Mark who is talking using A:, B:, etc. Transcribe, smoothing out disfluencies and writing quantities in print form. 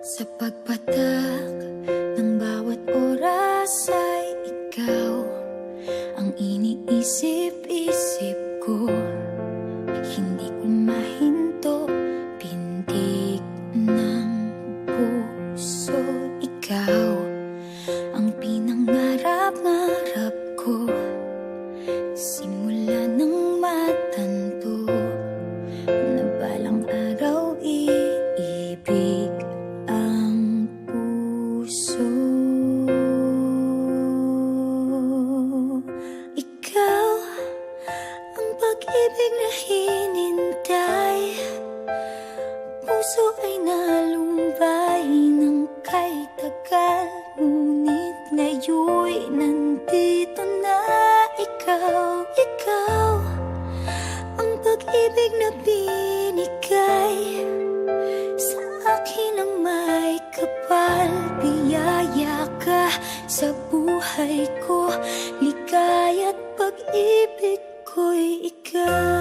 A: Sa pagpatak ng bawat oras ay ikaw ang iniisip-isip ko. Hindi ko mahinto, pintig ng puso. Ikaw ang pinangarap-ngarap ko, simula ng matanto na balang araw iibig ang puso. Ikaw ang pag-ibig na hinintay, puso ay nalumbay ng kay tagal, ngunit ngayon'y nandito na ikaw. Ikaw ang pag-ibig na binigay sa akin ang may kapal. Biyaya ka sa buhay ko, ligaya't pag-ibig ko'y ikaw.